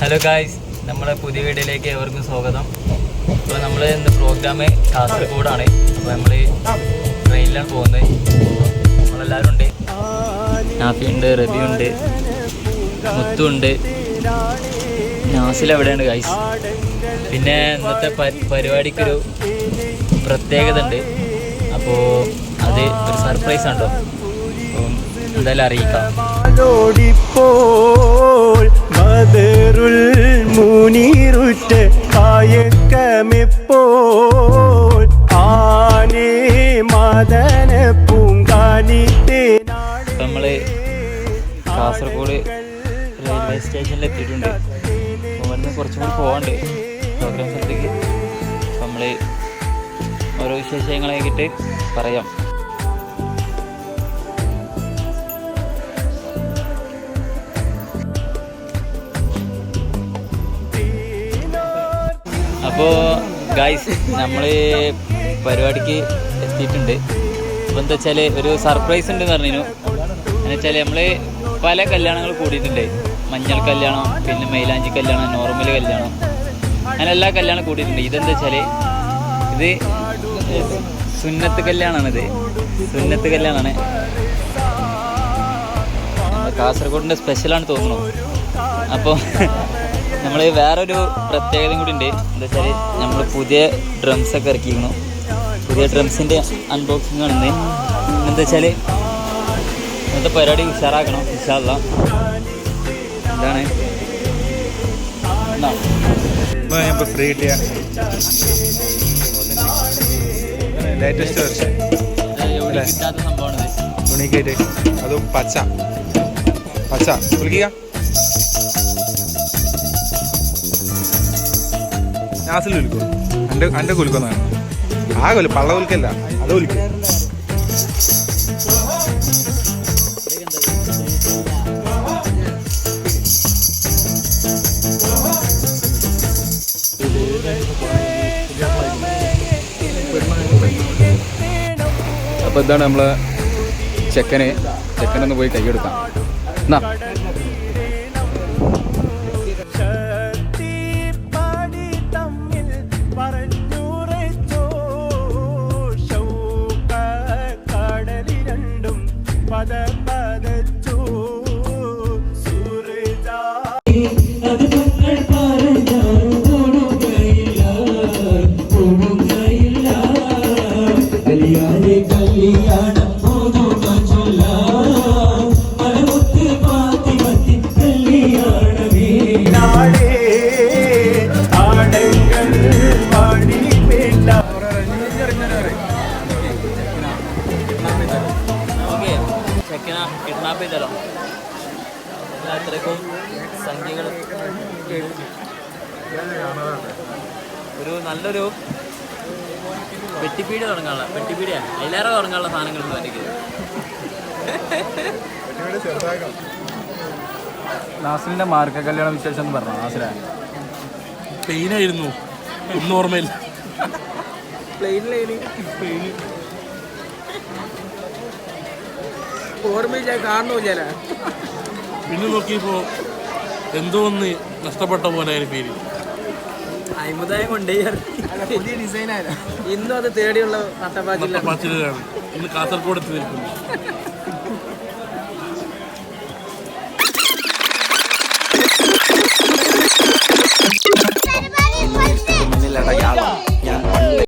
Hello guys, നമ്മുടെ പുതിയ വീഡിയോയിലേക്ക് ഏവർക്കും സ്വാഗതം. അപ്പോൾ നമ്മൾ ഇന്ന് പ്രോഗ്രാം കാസർഗോഡാണ്. അപ്പോൾ നമ്മൾ ട്രെയിനിലാണ് പോകുന്നത്. അപ്പോൾ നമ്മളെല്ലാവരും ഉണ്ട്. നാഫി ഉണ്ട്, റബി ഉണ്ട്, മുത്തു ഉണ്ട്, നാസിൽ എവിടെയുണ്ട് ഗായ്സ്. പിന്നെ ഇന്നത്തെ പരിപാടിക്കൊരു പ്രത്യേകത ഉണ്ട്. അപ്പോൾ അത് ഒരു സർപ്രൈസ് ഉണ്ടോ, അപ്പം എന്തായാലും അറിയിക്കാം. ബദറുൽ മുനീറുറ്റ കായക്കമെപ്പോൾ ആനേ മദന പൂങ്കാനിത്തേനാട്. ഇപ്പം നമ്മൾ കാസർഗോഡ് റെയിൽവേ സ്റ്റേഷനിൽ എത്തിയിട്ടുണ്ട്. അപ്പോൾ ഇവിടുന്ന് കുറച്ചും കൂടി പോകാണ്ട് പ്രോഗ്രാം സ്ഥലത്തേക്ക്. അപ്പം നമ്മൾ ഓരോ വിശേഷങ്ങളായിട്ട് പറയാം. അപ്പോൾ ഗായ്സ്, നമ്മൾ പരിപാടിക്ക് എത്തിയിട്ടുണ്ട്. അപ്പോൾ എന്താ വെച്ചാൽ ഒരു സർപ്രൈസ് ഉണ്ടെന്ന് പറഞ്ഞു. എന്ന് വെച്ചാൽ നമ്മൾ പല കല്യാണങ്ങൾ കൂടിയിട്ടുണ്ട്. മഞ്ഞൾ കല്യാണം, പിന്നെ മൈലാഞ്ചി കല്യാണം, നോർമൽ കല്യാണം, അങ്ങനെ എല്ലാ കല്യാണം കൂടിയിട്ടുണ്ട്. ഇതെന്താ വെച്ചാൽ ഇത് സുന്നത്ത് കല്യാണമാണിത്. സുന്നത്ത് കല്യാണമാണ്. കാസർഗോഡിൻ്റെ സ്പെഷ്യലാണ് തോന്നുന്നു. അപ്പോൾ നമ്മൾ വേറൊരു പ്രത്യേകതയും കൂടി ഉണ്ട്. എന്താ വെച്ചാൽ നമ്മൾ പുതിയ ഡ്രംസൊക്കെ ഇറക്കിയിരുന്നു. പുതിയ ഡ്രംസിൻ്റെ അൺബോക്സിംഗ് ആണ് ഇന്ന്. എന്താ വെച്ചാൽ ഇന്നത്തെ പരിപാടി ഉഷാറാക്കണം ഇൻഷാ അല്ലാഹ്. എന്താണ് ഫ്രീ കിട്ടിയ ലേറ്റസ്റ്റ് വെർഷൻ കിട്ടാത്ത സംഭവമാണ്. ഉണിക്കേറ്റ് അതും പച്ച പച്ച കുളിക്കുക. നാസിൽ കുലിക്കും. എൻ്റെ കുലുക്കൊന്നാണ് ആ കൊല്ലു പള്ള കുലിക്കല്ല, അത് കുലിക്കും. അപ്പോൾ ഇതാണ് നമ്മളെ ചെക്കനൊന്ന് പോയി കൈയെടുക്കാം. എന്നാ കിഡ്നാപ്പ് ചെയ്തല്ലോ. അത്രയ്ക്കും സംഖ്യകൾ ഒരു നല്ലൊരു പെട്ടിപ്പീടി തുടങ്ങാനുള്ള പെട്ടിപ്പീടിയാണ്. അതിലേറെ തുടങ്ങാനുള്ള സാധനങ്ങളുണ്ട് എനിക്ക്. നാസിലിൻ്റെ മാർക്ക കല്യാണ വിശേഷം എന്ന് പറഞ്ഞു. നാസിലാണ് പ്ലെയിനായിരുന്നു, ഒന്നും ഓർമ്മയില്ല. ഓർമ്മയില്ല, കാണുന്നില്ല. പിന്നെ നോക്കിയപ്പോൾ എന്തോ ഒന്ന് നഷ്ടപ്പെട്ട പോലെ ഫീല്. അയ്മുദായം കൊണ്ടേ പുതിയ ഡിസൈനായിരുന്നു. ഇന്നും അത് തേടിയുള്ള നട്ടപ്പാച്ചിലാണ്. ഇന്ന് കാസർഗോഡ് എത്തി നിൽക്കുന്നു.